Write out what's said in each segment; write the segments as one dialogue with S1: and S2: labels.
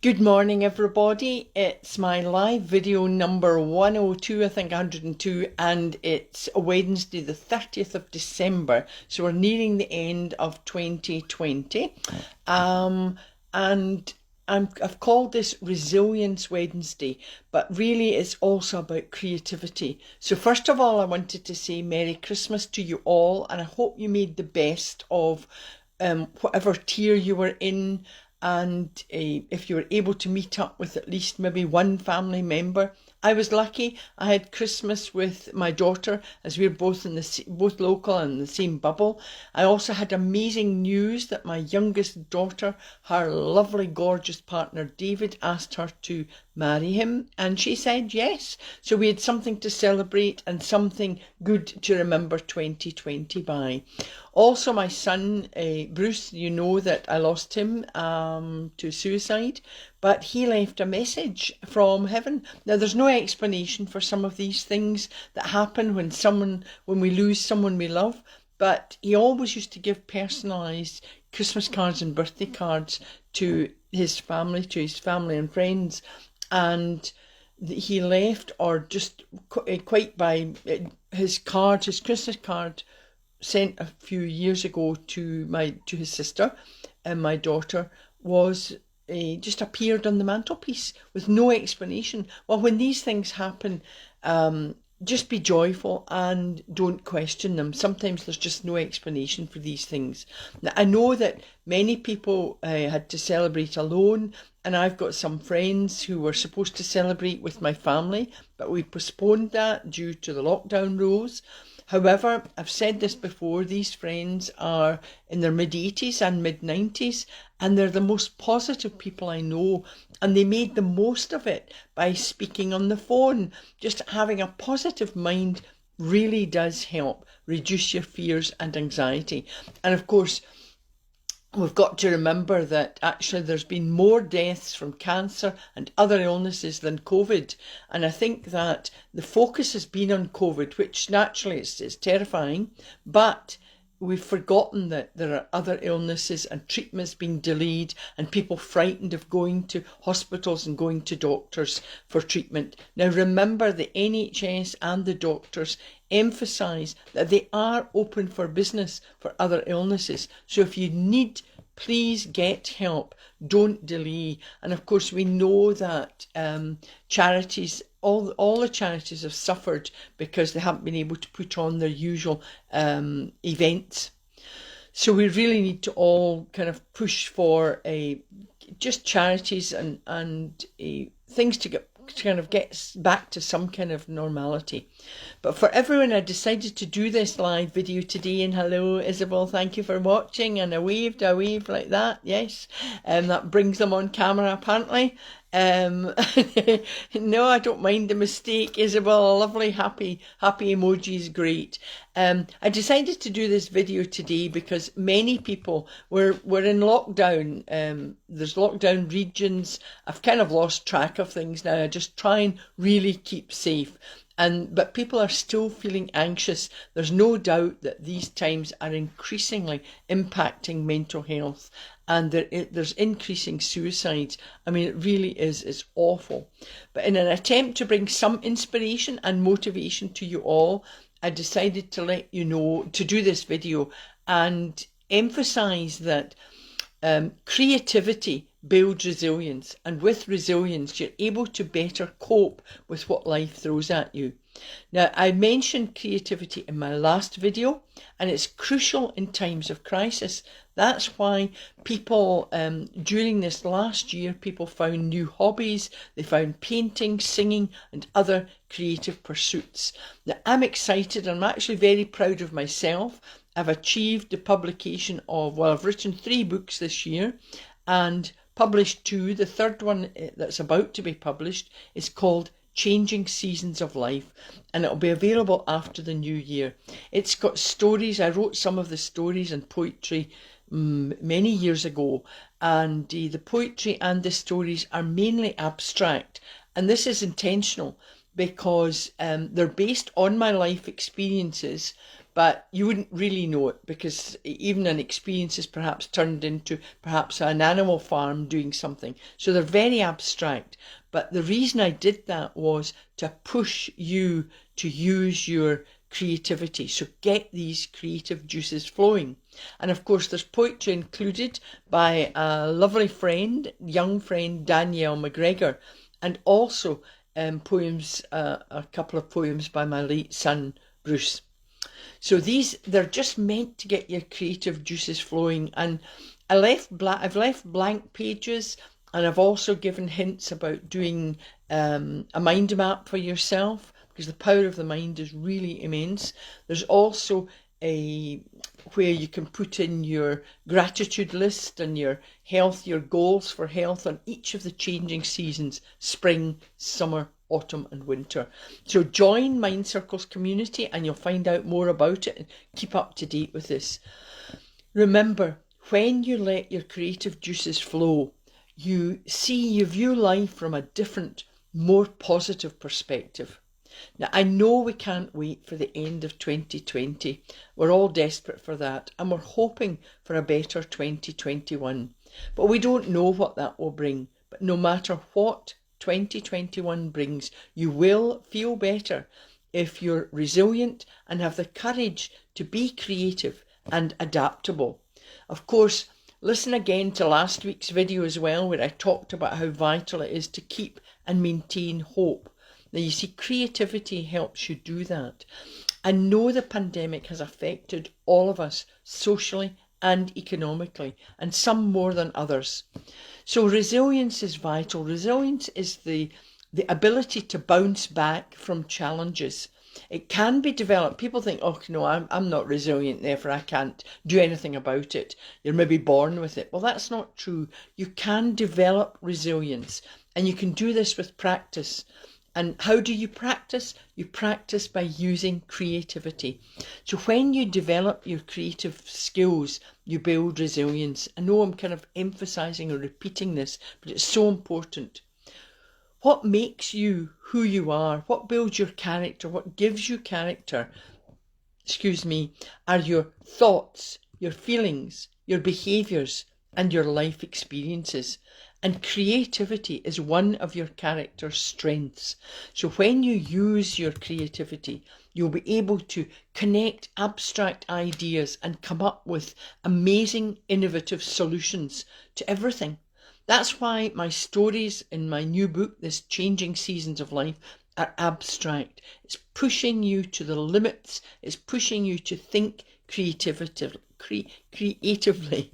S1: Good morning, everybody. It's my live video number 102, I think 102, and it's Wednesday, the 30th of December. So we're nearing the end of 2020. And I've called this Resilience Wednesday, but really it's also about creativity. So first of all, I wanted to say Merry Christmas to you all, and I hope you made the best of whatever tier you were in, and if you were able to meet up with at least maybe one family member. I was lucky. I had Christmas with my daughter, as we're both both local and in the same bubble. I also had amazing news that my youngest daughter, her lovely gorgeous partner David, asked her to marry him, and she said yes. So we had something to celebrate and something good to remember 2020 by. Also, my son, Bruce, you know that I lost him to suicide, but he left a message from heaven. Now, there's no explanation for some of these things that happen when we lose someone we love, but he always used to give personalised Christmas cards and birthday cards to his family and friends, and he left, or just quite by his Christmas card sent a few years ago to his sister and my daughter was just appeared on the mantelpiece with no explanation. Well, when these things happen, just be joyful and don't question them. Sometimes there's just no explanation for these things. Now, I know that many people had to celebrate alone, and I've got some friends who were supposed to celebrate with my family, but we postponed that due to the lockdown rules. However, I've said this before, these friends are in their mid-80s and mid-90s, and they're the most positive people I know, and they made the most of it by speaking on the phone. Just having a positive mind really does help reduce your fears and anxiety. And of course, we've got to remember that actually there's been more deaths from cancer and other illnesses than COVID. And I think that the focus has been on COVID, which naturally is terrifying, but we've forgotten that there are other illnesses and treatments being delayed and people frightened of going to hospitals and going to doctors for treatment. Now remember, the NHS and the doctors emphasise that they are open for business for other illnesses. So if you need, please get help. Don't delay. And of course, we know that charities, all the charities have suffered because they haven't been able to put on their usual events. So we really need to all kind of push for just charities and things to kind of get back to some kind of normality. But for everyone, I decided to do this live video today. And hello, Isabel, thank you for watching. And I waved like that, yes. That brings them on camera apparently. No, I don't mind the mistake, Isabel. A lovely happy emoji is great. I decided to do this video today because many people were in lockdown. There's lockdown regions. I've kind of lost track of things now. I just try and really keep safe. But people are still feeling anxious. There's no doubt that these times are increasingly impacting mental health, and there's increasing suicides. I mean, it really is, it's awful. But in an attempt to bring some inspiration and motivation to you all, I decided to let you know, to do this video and emphasize that creativity builds resilience, and with resilience you're able to better cope with what life throws at you. Now, I mentioned creativity in my last video, and it's crucial in times of crisis. That's why people, during this last year, people found new hobbies. They found painting, singing, and other creative pursuits. Now, I'm excited. I'm actually very proud of myself. I've achieved the publication of, I've written 3 books this year and published 2. The third one that's about to be published is called Changing Seasons of Life, and it'll be available after the new year. It's got stories. I wrote some of the stories and poetry many years ago, and the poetry and the stories are mainly abstract, and this is intentional because they're based on my life experiences, but you wouldn't really know it, because even an experience is perhaps turned into perhaps an animal farm doing something. So they're very abstract. But the reason I did that was to push you to use your creativity. So get these creative juices flowing. And of course, there's poetry included by a lovely friend, young friend, Danielle McGregor, and also poems, a couple of poems by my late son, Bruce. So they're just meant to get your creative juices flowing. And I've left blank pages, and I've also given hints about doing a mind map for yourself, because the power of the mind is really immense. There's also where you can put in your gratitude list and your health, your goals for health on each of the changing seasons: spring, summer, autumn and winter. So join Mind Circle's community and you'll find out more about it and keep up to date with this. Remember, when you let your creative juices flow, you view life from a different, more positive perspective. Now, I know we can't wait for the end of 2020. We're all desperate for that, and we're hoping for a better 2021. But we don't know what that will bring. But no matter what 2021 brings, you will feel better if you're resilient and have the courage to be creative and adaptable. Of course, listen again to last week's video as well, where I talked about how vital it is to keep and maintain hope. Now, you see, creativity helps you do that. I know the pandemic has affected all of us socially and economically, and some more than others. So resilience is vital. Resilience is the ability to bounce back from challenges. It can be developed. People think, oh, no, I'm not resilient, therefore I can't do anything about it. You're maybe born with it. Well, that's not true. You can develop resilience, and you can do this with practice. And how do you practice? You practice by using creativity. So when you develop your creative skills, you build resilience. I know I'm kind of emphasising or repeating this, but it's so important. What makes you who you are? What builds your character? What gives you character? Are your thoughts, your feelings, your behaviours, and your life experiences. And creativity is one of your character's strengths. So when you use your creativity, you'll be able to connect abstract ideas and come up with amazing, innovative solutions to everything. That's why my stories in my new book, This Changing Seasons of Life, are abstract. It's pushing you to the limits. It's pushing you to think creatively.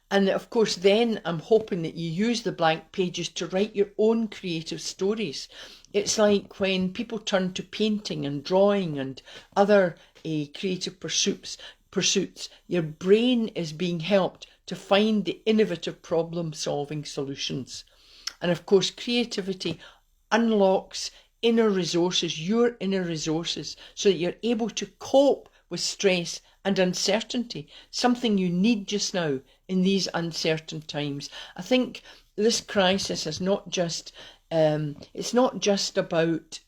S1: And of course, then I'm hoping that you use the blank pages to write your own creative stories. It's like when people turn to painting and drawing and other creative pursuits, your brain is being helped to find the innovative problem-solving solutions. And of course, creativity unlocks inner resources, your inner resources, so that you're able to cope with stress and uncertainty, something you need just now in these uncertain times. I think this crisis is not just, it's not just about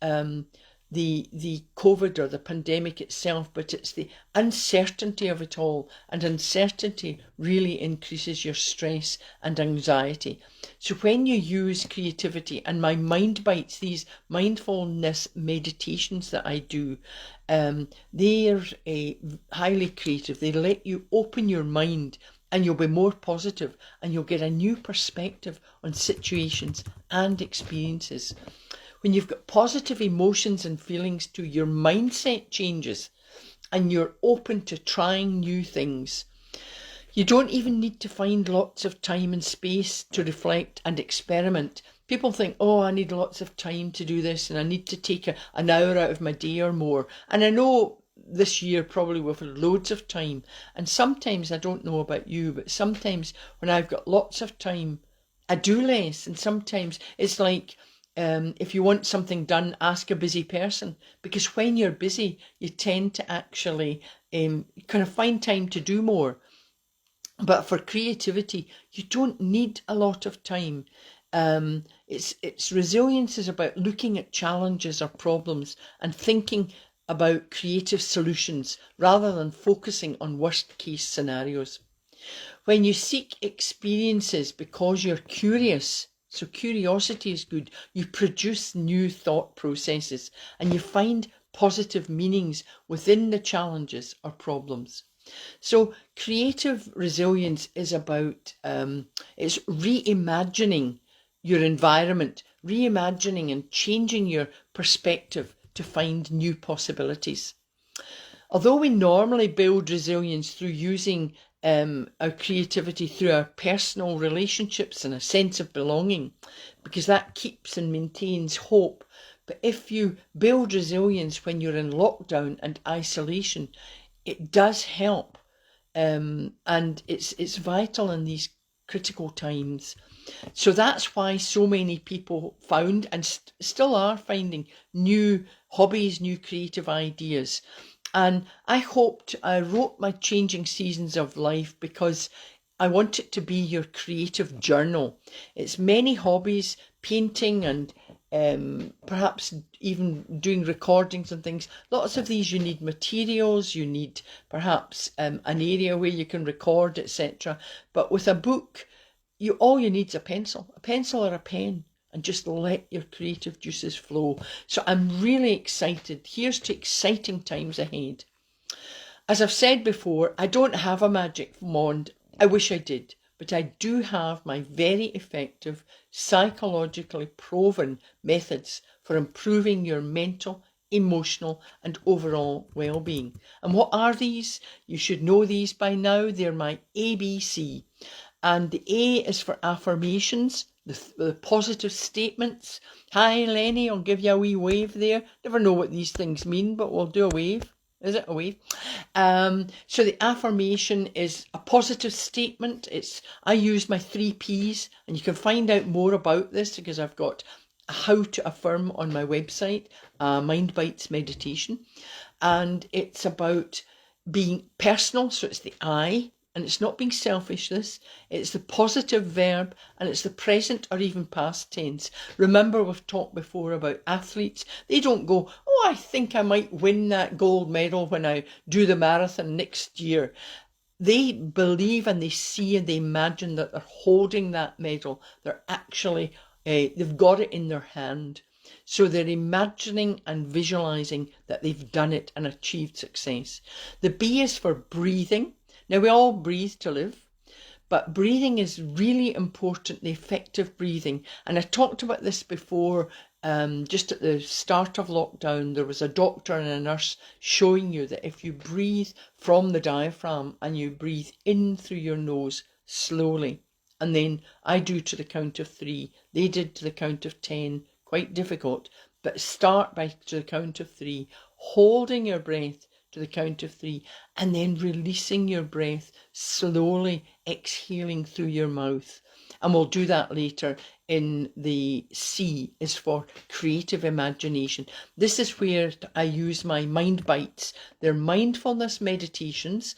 S1: the COVID or the pandemic itself, but it's the uncertainty of it all. And uncertainty really increases your stress and anxiety. So when you use creativity, and my mind bites, these mindfulness meditations that I do, they're highly creative. They let you open your mind, and you'll be more positive, and you'll get a new perspective on situations and experiences. When you've got positive emotions and feelings too, your mindset changes and you're open to trying new things. You don't even need to find lots of time and space to reflect and experiment. People think, oh, I need lots of time to do this and I need to take an hour out of my day or more. And I know this year probably we've had loads of time. And sometimes, I don't know about you, but sometimes when I've got lots of time, I do less. And sometimes it's like, if you want something done, ask a busy person, because when you're busy, you tend to actually kind of find time to do more. But for creativity, you don't need a lot of time. It's resilience is about looking at challenges or problems and thinking about creative solutions rather than focusing on worst case scenarios. When you seek experiences because you're curious, so curiosity is good, you produce new thought processes and you find positive meanings within the challenges or problems. So creative resilience is about, it's reimagining your environment, reimagining and changing your perspective to find new possibilities. Although we normally build resilience through using our creativity through our personal relationships and a sense of belonging, because that keeps and maintains hope. But if you build resilience when you're in lockdown and isolation, it does help. And it's vital in these critical times. So that's why so many people found and still are finding new hobbies, new creative ideas. And I wrote my Changing Seasons of Life because I want it to be your creative journal. It's many hobbies, painting and perhaps even doing recordings and things. Lots of these you need materials, you need perhaps an area where you can record, etc. But with a book, all you need is a pencil or a pen, and just let your creative juices flow. So I'm really excited. Here's to exciting times ahead. As I've said before, I don't have a magic wand. I wish I did, but I do have my very effective, psychologically proven methods for improving your mental, emotional and overall well-being. And what are these? You should know these by now. They're my ABC. And the A is for affirmations, the positive statements. Hi Lenny, I'll give you a wee wave there. Never know what these things mean, but we'll do a wave. Is it a wave? So the affirmation is a positive statement. I use my 3 Ps, and you can find out more about this because I've got a how to affirm on my website, Mind Bites Meditation. And it's about being personal, so it's the I. And it's not being selfish, it's the positive verb, and it's the present or even past tense. Remember, we've talked before about athletes. They don't go, oh, I think I might win that gold medal when I do the marathon next year. They believe and they see and they imagine that they're holding that medal. They're actually, they've got it in their hand. So they're imagining and visualising that they've done it and achieved success. The B is for breathing. Now, we all breathe to live, but breathing is really important, the effective breathing. And I talked about this before, just at the start of lockdown, there was a doctor and a nurse showing you that if you breathe from the diaphragm and you breathe in through your nose slowly, and then I do to the count of 3, they did to the count of 10, quite difficult, but start to the count of 3, holding your breath to the count of 3, and then releasing your breath, slowly exhaling through your mouth. And we'll do that later. In the C is for creative imagination. This is where I use my mind bites. They're mindfulness meditations,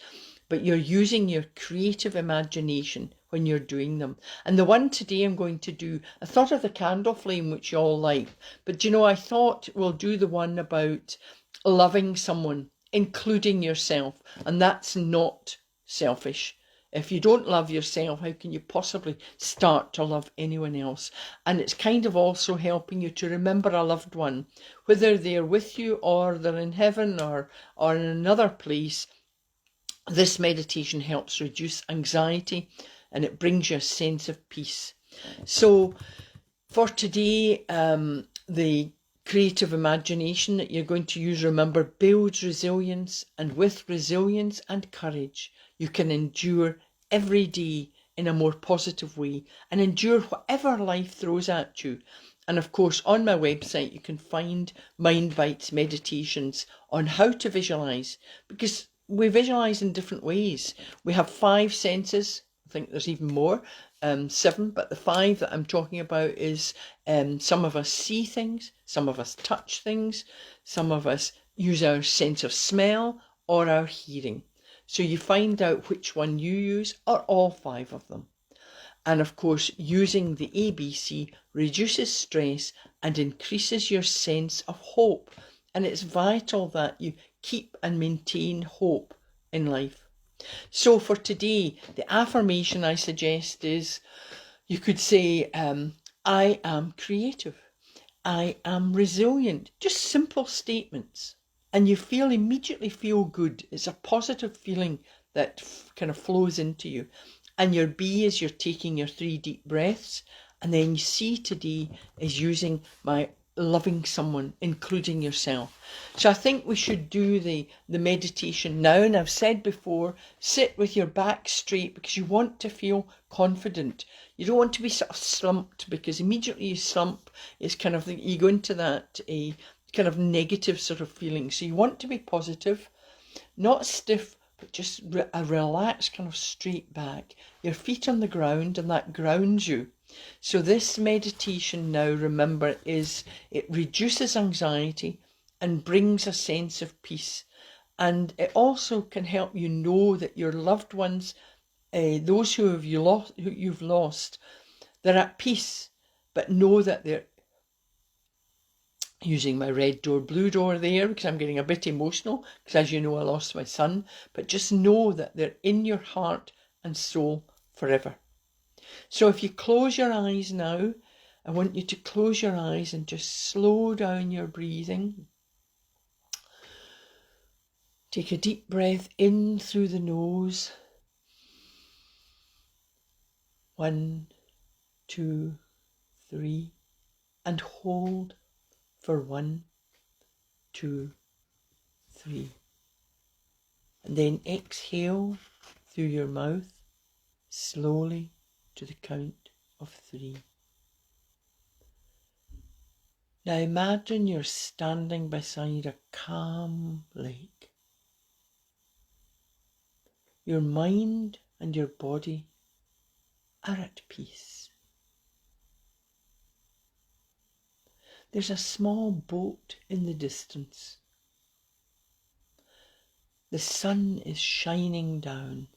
S1: but you're using your creative imagination when you're doing them. And the one today I'm going to do, I thought of the candle flame, which you all like, but I thought we'll do the one about loving someone, including yourself, and that's not selfish. If you don't love yourself, how can you possibly start to love anyone else? And it's kind of also helping you to remember a loved one, whether they're with you or they're in heaven or in another place. This meditation helps reduce anxiety and it brings you a sense of peace. So for today, the creative imagination that you're going to use, remember, builds resilience, and with resilience and courage, you can endure every day in a more positive way and endure whatever life throws at you. And of course, on my website, you can find Mind Bites meditations on how to visualize, because we visualize in different ways. We have 5 senses. I think there's even more, 7, but the 5 that I'm talking about is some of us see things, some of us touch things, some of us use our sense of smell or our hearing. So you find out which one you use, or all 5 of them. And of course, using the ABC reduces stress and increases your sense of hope And it's vital that you keep and maintain hope in life. So for today, the affirmation I suggest is, you could say, I am creative. I am resilient. Just simple statements. And you immediately feel good. It's a positive feeling that kind of flows into you. And your B is you're taking your 3 deep breaths. And then C today is using my loving someone, including yourself. So I think we should do the meditation now. And I've said before, sit with your back straight because you want to feel confident. You don't want to be sort of slumped, because immediately you slump, it's kind of, you go into that kind of negative sort of feeling. So you want to be positive, not stiff, but just a relaxed kind of straight back. Your feet on the ground, and that grounds you. So this meditation now, remember, it reduces anxiety and brings a sense of peace. And it also can help you know that your loved ones, those who you've lost, they're at peace, but know that they're, using my red door, blue door there, because I'm getting a bit emotional, because as you know, I lost my son, but just know that they're in your heart and soul forever. So if you close your eyes now, I want you to close your eyes and just slow down your breathing. Take a deep breath in through the nose. 1, 2, 3, and hold for 1, 2, 3. And then exhale through your mouth slowly to the count of 3. Now imagine you're standing beside a calm lake. Your mind and your body are at peace. There's a small boat in the distance. The sun is shining down.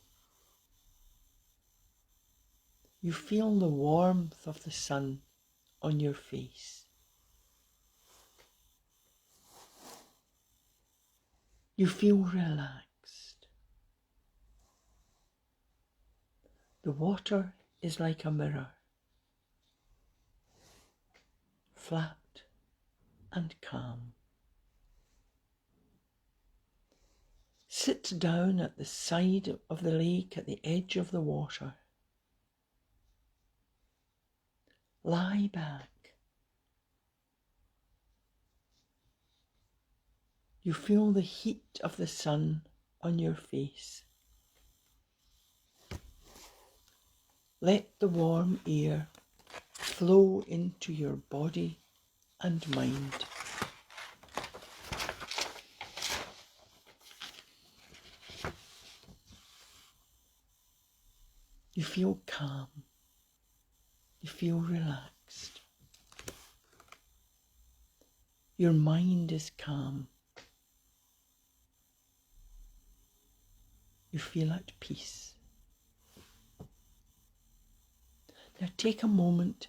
S1: You feel the warmth of the sun on your face. You feel relaxed. The water is like a mirror, flat and calm. Sit down at the side of the lake, at the edge of the water. Lie back. You feel the heat of the sun on your face. Let the warm air flow into your body and mind. You feel calm. You feel relaxed. Your mind is calm. You feel at peace. Now take a moment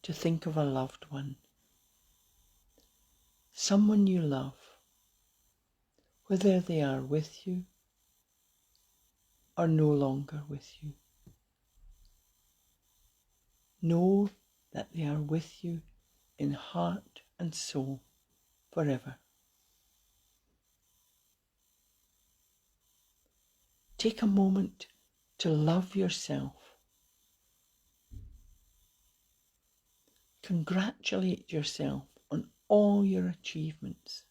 S1: to think of a loved one, someone you love, whether they are with you or no longer with you. Know that they are with you in heart and soul forever. Take a moment to love yourself. Congratulate yourself on all your achievements,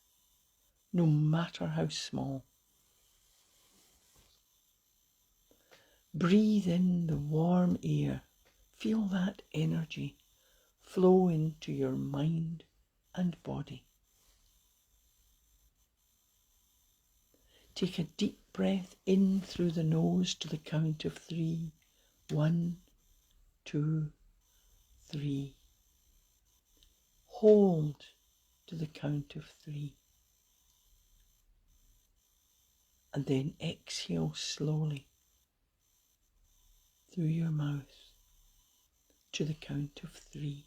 S1: no matter how small. Breathe in the warm air. Feel that energy flow into your mind and body. Take a deep breath in through the nose to the count of 3. 1, 2, 3. Hold to the count of 3. And then exhale slowly through your mouth to the count of 3.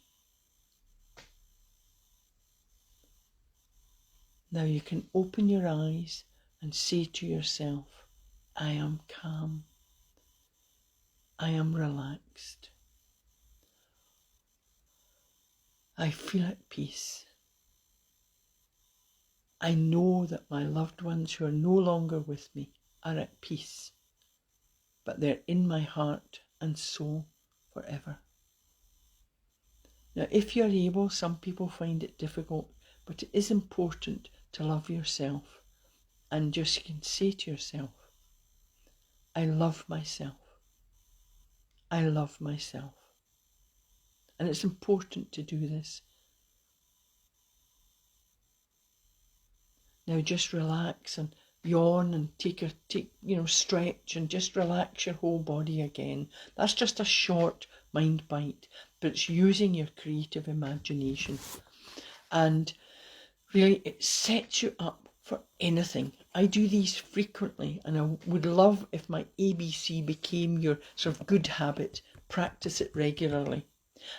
S1: Now you can open your eyes and say to yourself, I am calm. I am relaxed. I feel at peace. I know that my loved ones who are no longer with me are at peace, but they're in my heart and soul forever. Now, if you're able, some people find it difficult, but it is important to love yourself and just can say to yourself, I love myself. I love myself. And it's important to do this. Now just relax and yawn and stretch and just relax your whole body again. That's just a short mind bite, but it's using your creative imagination. And really, it sets you up for anything. I do these frequently, and I would love if my ABC became your sort of good habit. Practice it regularly.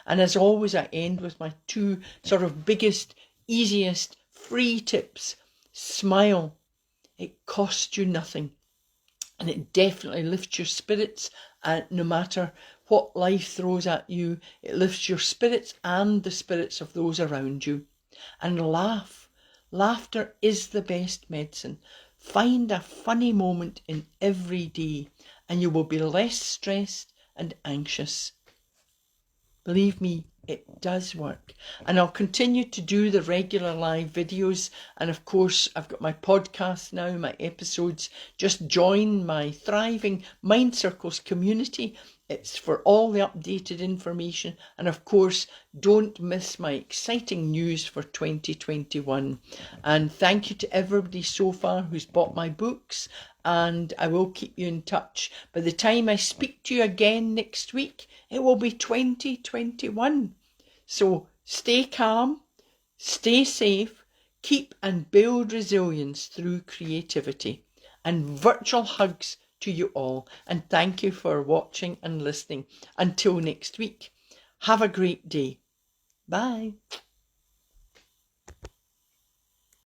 S1: And as always, I end with my two sort of biggest, easiest, free tips. Smile. It costs you nothing. And it definitely lifts your spirits. And no matter what life throws at you, it lifts your spirits and the spirits of those around you. And laugh. Laughter is the best medicine. Find a funny moment in every day and you will be less stressed and anxious. Believe me, it does work. And I'll continue to do the regular live videos. And of course, I've got my podcast now, my episodes. Just join my thriving Mind Circles community. It's for all the updated information. And of course, don't miss my exciting news for 2021. And thank you to everybody so far who's bought my books. And I will keep you in touch. By the time I speak to you again next week, it will be 2021. So stay calm, stay safe, keep and build resilience through creativity. And virtual hugs to you all. And thank you for watching and listening. Until next week, have a great day. Bye.